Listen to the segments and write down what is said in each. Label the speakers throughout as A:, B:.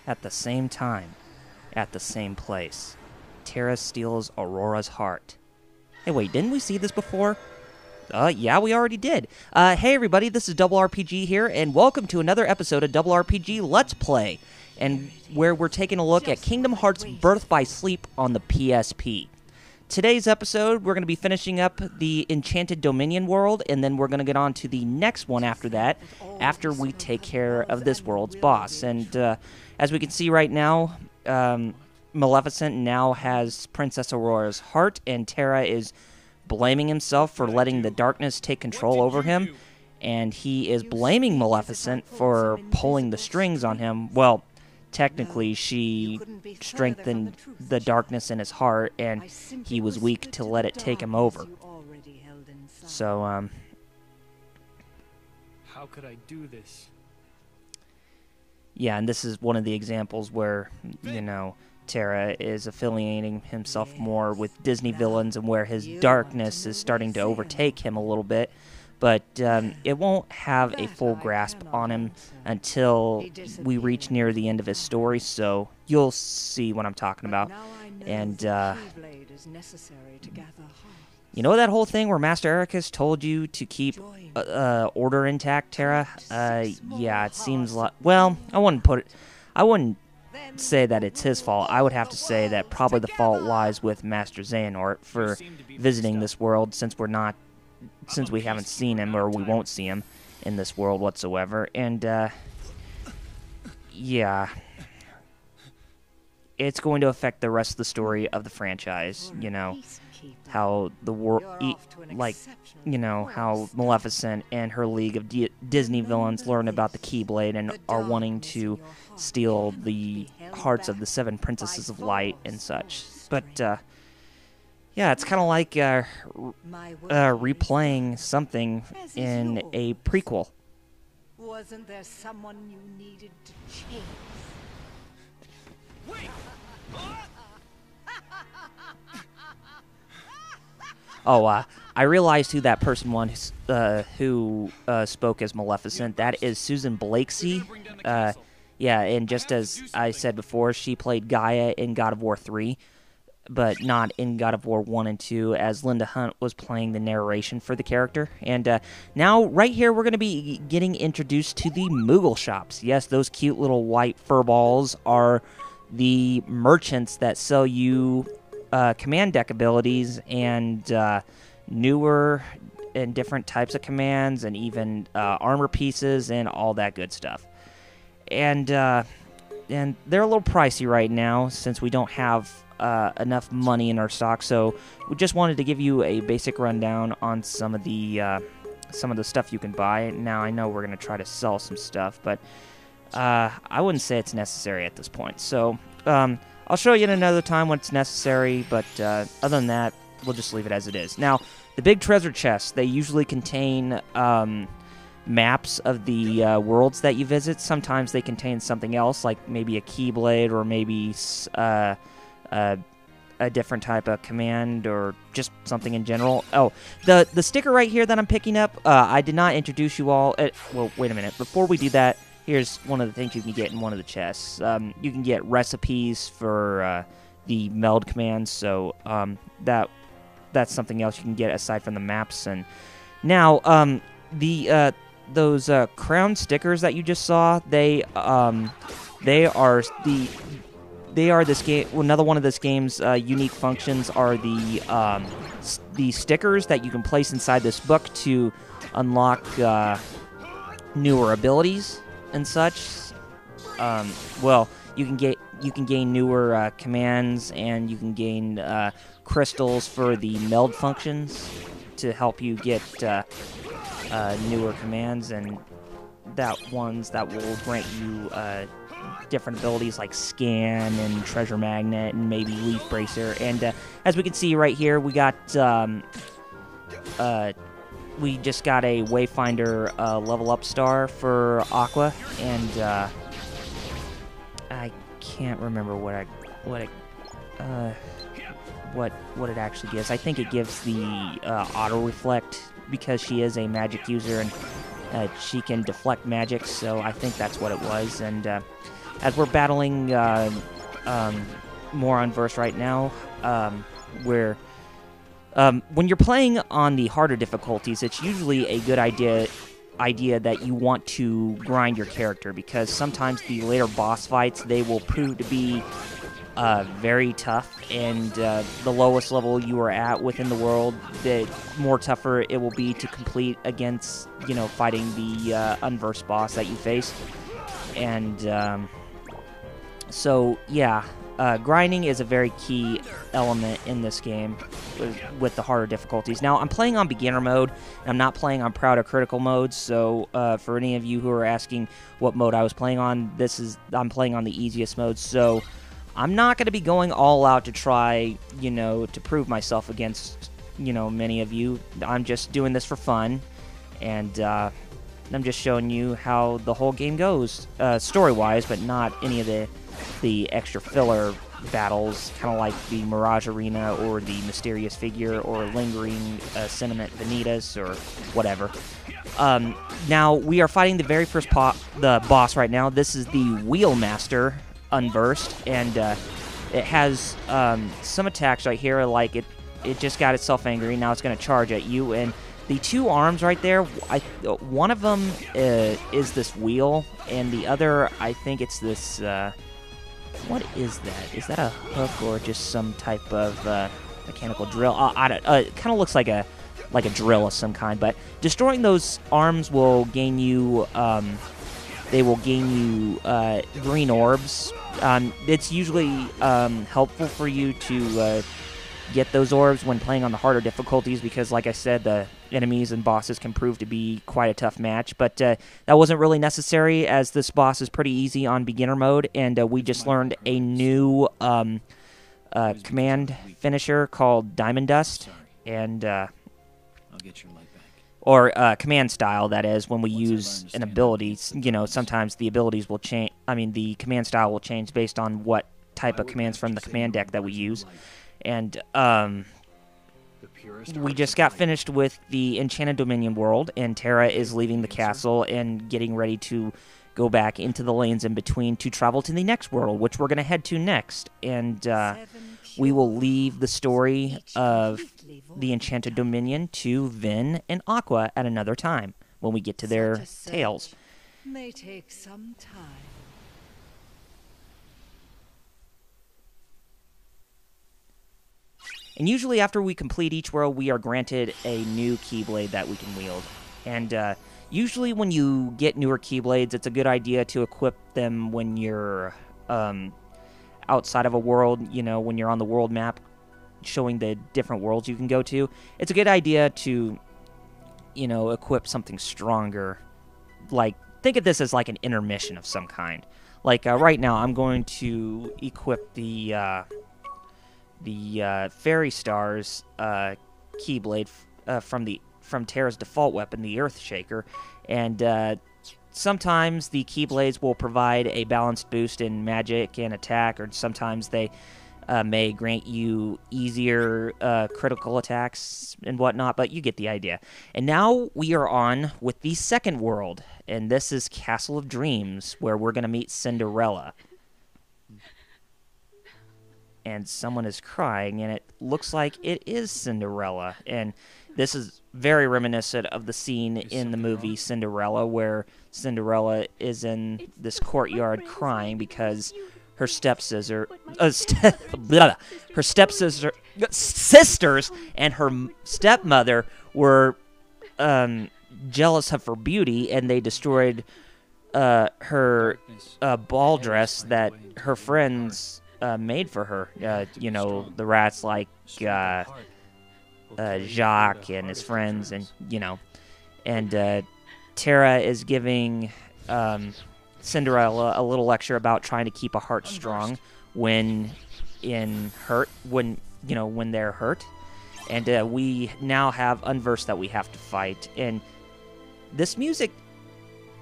A: at the same time, at the same place. Terra steals Aurora's heart. Hey, wait, didn't we see this before? Yeah, we already did. Hey, everybody, this is Double RPG here, and welcome to another episode of Double RPG Let's Play, and where we're taking a look at Kingdom Hearts Birth by Sleep on the PSP. Today's episode, we're going to be finishing up the Enchanted Dominion world, and then we're going to get on to the next one after that, after we take care of this world's boss. And as we can see right now, Maleficent now has Princess Aurora's heart, and Terra is blaming himself for letting the darkness take control over him, and he is blaming Maleficent for pulling the strings on him. Well, technically, she strengthened the darkness in his heart, and he was weak to let it take him over. So,
B: how could I do this?
A: Yeah, and this is one of the examples where, you know, Terra is affiliating himself more with Disney villains, and where his darkness is starting to overtake him a little bit. But it won't have a full grasp on him until we reach near the end of his story, so you'll see what I'm talking about. And, you know that whole thing where Master Ericus told you to keep order intact, Terra? Yeah, it seems like... Well, I wouldn't say that it's his fault. I would have to say that probably the fault lies with Master Xehanort for visiting this world, since we haven't seen him, or we won't see him in this world whatsoever. And yeah, it's going to affect the rest of the story of the franchise. You know, how the world, like, you know, how Maleficent and her league of Disney villains learn about the Keyblade and are wanting to steal the hearts of the 7 princesses of light and such. But yeah, it's kind of like replaying something in a prequel.
C: Wasn't there someone you needed to chase?
B: Wait!
A: Oh, I realized who that person was who spoke as Maleficent. That is Susan Blakesy. Yeah, and just as I said before, she played Gaia in God of War 3, but not in God of War 1 and 2, as Linda Hunt was playing the narration for the character. And now, right here, we're going to be getting introduced to the Moogle shops. Yes, those cute little white fur balls are the merchants that sell you command deck abilities and newer and different types of commands, and even armor pieces and all that good stuff. And they're a little pricey right now, since we don't have enough money in our stock. So we just wanted to give you a basic rundown on some of the stuff you can buy. Now, I know we're going to try to sell some stuff, but I wouldn't say it's necessary at this point. So I'll show you in another time when it's necessary, but other than that, we'll just leave it as it is. Now, the big treasure chests, they usually contain maps of the worlds that you visit. Sometimes they contain something else, like maybe a Keyblade, or maybe a different type of command, or just something in general. Oh, the sticker right here that I'm picking up, I did not introduce you all. Well, wait a minute. Before we do that, here's one of the things you can get in one of the chests. You can get recipes for the meld commands, so that's something else you can get aside from the maps. And now, those crown stickers that you just saw, they are this game. Another one of this game's unique functions are the stickers that you can place inside this book to unlock newer abilities and such. Well, you can gain newer commands, and you can gain crystals for the meld functions to help you get newer commands, and that will grant you different abilities like Scan and Treasure Magnet and maybe Leaf Bracer. And as we can see right here, we got we just got a Wayfinder level up star for Aqua, and I can't remember what it actually gives. I think it gives the auto reflect, because she is a magic user and she can deflect magic, so I think that's what it was. And as we're battling more on Verse right now, where when you're playing on the harder difficulties, it's usually a good idea that you want to grind your character, because sometimes the later boss fights, they will prove to be very tough, and the lowest level you are at within the world, the more tougher it will be to complete against, fighting the unversed boss that you face. And so, yeah, grinding is a very key element in this game with the harder difficulties. Now, I'm playing on beginner mode, and I'm not playing on proud or critical mode, so for any of you who are asking what mode I was playing on, I'm playing on the easiest mode, so I'm not going to be going all out to try, to prove myself against, many of you. I'm just doing this for fun, and I'm just showing you how the whole game goes, story-wise, but not any of the extra filler battles, kind of like the Mirage Arena or the Mysterious Figure or Lingering Sentiment Vanitas or whatever. Now, we are fighting the very first the boss right now. This is the Wheelmaster Unversed, and it has some attacks right here, like it just got itself angry. Now it's going to charge at you, and the two arms right there, one of them is this wheel, and the other, I think it's this, what is that? Is that a hook or just some type of mechanical drill? It kind of looks like a drill of some kind, but destroying those arms will gain you, green orbs. It's usually helpful for you to get those orbs when playing on the harder difficulties, because, like I said, the enemies and bosses can prove to be quite a tough match. But that wasn't really necessary, as this boss is pretty easy on beginner mode, and we just learned a new command finisher called Diamond Dust, and
D: I'll get your light back.
A: or command style, that is, when we use an ability. Sometimes the abilities will change. I mean, the command style will change based on what type of commands from the command deck that we use. And we just got finished with the Enchanted Dominion world, and Terra is leaving the castle and getting ready to go back into the lanes in between to travel to the next world, which we're going to head to next. And we will leave the story of the Enchanted Dominion to Vin and Aqua at another time when we get to their tales.
C: May take some time.
A: And usually after we complete each world, we are granted a new Keyblade that we can wield. And usually when you get newer Keyblades, it's a good idea to equip them when you're outside of a world, when you're on the world map, showing the different worlds you can go to. It's a good idea to, equip something stronger. Like, think of this as like an intermission of some kind. Like, right now, I'm going to equip the Fairy Stars Keyblade from Terra's default weapon, the Earth Shaker, and sometimes the Keyblades will provide a balanced boost in magic and attack, or sometimes they may grant you easier critical attacks and whatnot, but you get the idea. And now we are on with the second world, and this is Castle of Dreams, where we're going to meet Cinderella. And someone is crying, and it looks like it is Cinderella. And this is very reminiscent of the scene in the movie Cinderella, where Cinderella is in this courtyard crying because her sisters and her stepmother were jealous of her beauty, and they destroyed her ball dress that her friends made for her. The rats like Jacques and his friends, and Terra is giving Cinderella a little lecture about trying to keep a heart strong when they're hurt. And we now have Unversed that we have to fight. And this music,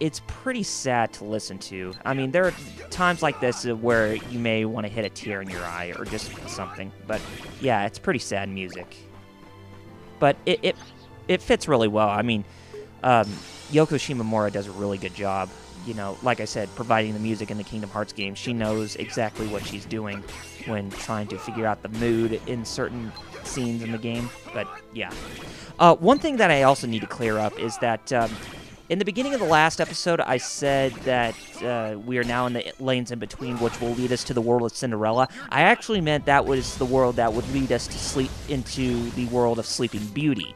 A: it's pretty sad to listen to. I mean, there are times like this where you may want to hit a tear in your eye or just something. But yeah, it's pretty sad music. But it fits really well. I mean, Yoko Shimomura does a really good job, you know, like I said, providing the music in the Kingdom Hearts games. She knows exactly what she's doing when trying to figure out the mood in certain scenes in the game. But yeah. One thing that I also need to clear up is that in the beginning of the last episode, I said that we are now in the lanes in between, which will lead us to the world of Cinderella. I actually meant that was the world that would lead us into the world of Sleeping Beauty.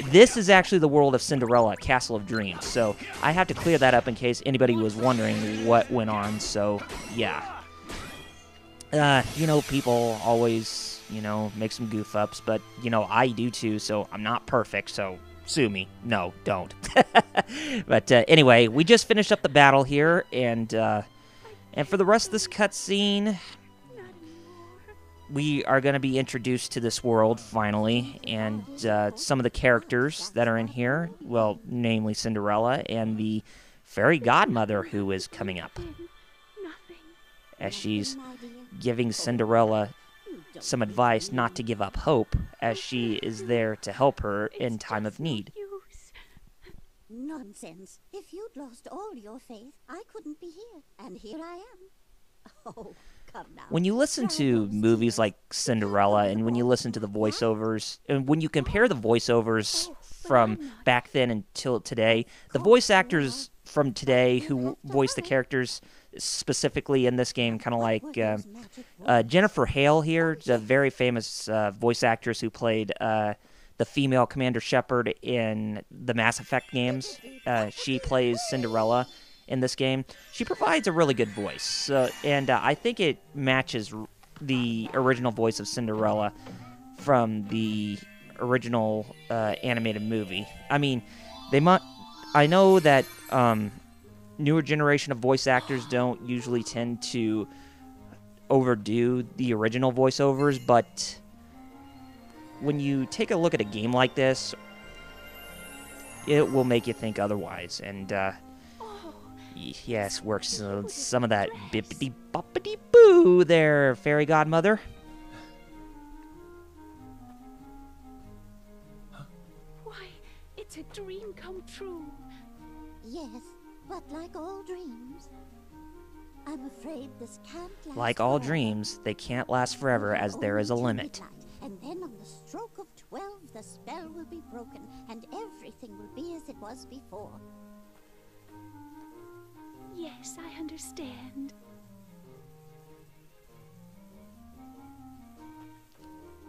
A: This is actually the world of Cinderella, Castle of Dreams. So I have to clear that up in case anybody was wondering what went on. So yeah. You know, people always, you know, make some goof ups, but, you know, I do too, so I'm not perfect, so sue me. No, don't. But anyway, we just finished up the battle here, and for the rest of this cutscene, we are going to be introduced to this world, finally, and some of the characters that are in here, well, namely Cinderella, and the fairy godmother who is coming up, as she's giving Cinderella some advice not to give up hope, as she is there to help her in time of need.
E: Nonsense. If you'd lost all your faith, I couldn't be here. And here I am. Oh, come now.
A: When you listen to movies like Cinderella, and when you listen to the voiceovers, and when you compare the voiceovers from back then until today, the voice actors from today who voice the characters specifically in this game, kind of like Jennifer Hale here, the very famous voice actress who played the female Commander Shepard in the Mass Effect games. She plays Cinderella in this game. She provides a really good voice, and I think it matches the original voice of Cinderella from the original animated movie. I mean, I know that newer generation of voice actors don't usually tend to overdo the original voiceovers, but when you take a look at a game like this, it will make you think otherwise. And yes, works some of that bippity boppity boo there, fairy godmother.
F: Why, it's a dream come true.
E: Yes, but like all dreams, I'm afraid this can't last
A: Like all
E: forever.
A: dreams, they can't last forever, as there is a
E: Only till
A: limit.
E: midnight, and then on the stroke of 12, the spell will be broken, and everything will be as it was before.
F: Yes, I understand.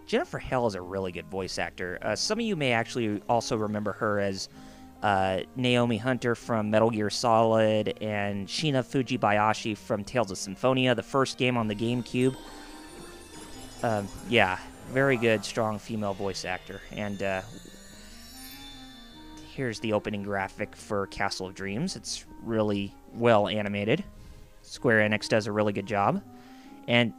A: Jennifer Hale is a really good voice actor. Some of you may actually also remember her as Naomi Hunter from Metal Gear Solid and Shina Fujibayashi from Tales of Symphonia, the first game on the GameCube. Yeah, very good, strong female voice actor. And here's the opening graphic for Castle of Dreams. It's really well animated. Square Enix does a really good job. And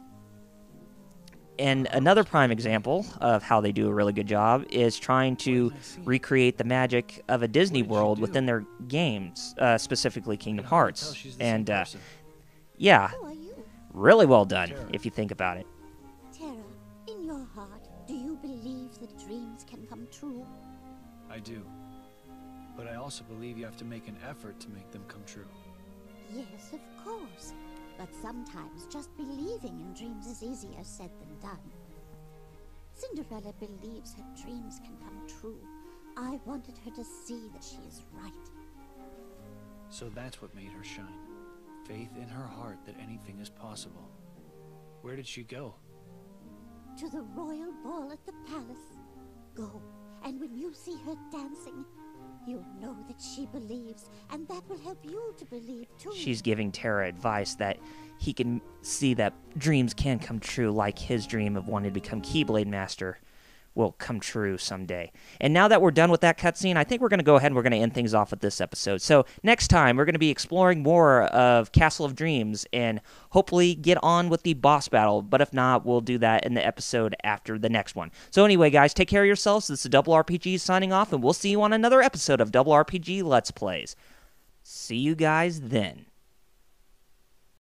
A: another prime example of how they do a really good job is trying to recreate the magic of a Disney world within their games, specifically Kingdom Hearts. And yeah,
E: Who are you?
A: really well done if you think about it.
E: Terra, in your heart, do you believe that dreams can come true?
B: I do. But I also believe you have to make an effort to make them come true.
E: Yes, of course. But sometimes just believing in dreams is easier said than done. Cinderella believes her dreams can come true. I wanted her to see that she is right.
B: So that's what made her shine. Faith in her heart that anything is possible. Where did she go?
E: To the royal ball at the palace. Go, and when you see her dancing, you'll know that she believes, and that will help you to believe too.
A: She's giving Terra advice that he can see that dreams can come true, like his dream of wanting to become Keyblade Master will come true someday. And now that we're done with that cutscene, I think we're going to go ahead and we're going to end things off with this episode. So next time, we're going to be exploring more of Castle of Dreams and hopefully get on with the boss battle. But if not, we'll do that in the episode after the next one. So anyway, guys, take care of yourselves. This is Double RPG signing off, and we'll see you on another episode of Double RPG Let's Plays. See you guys then.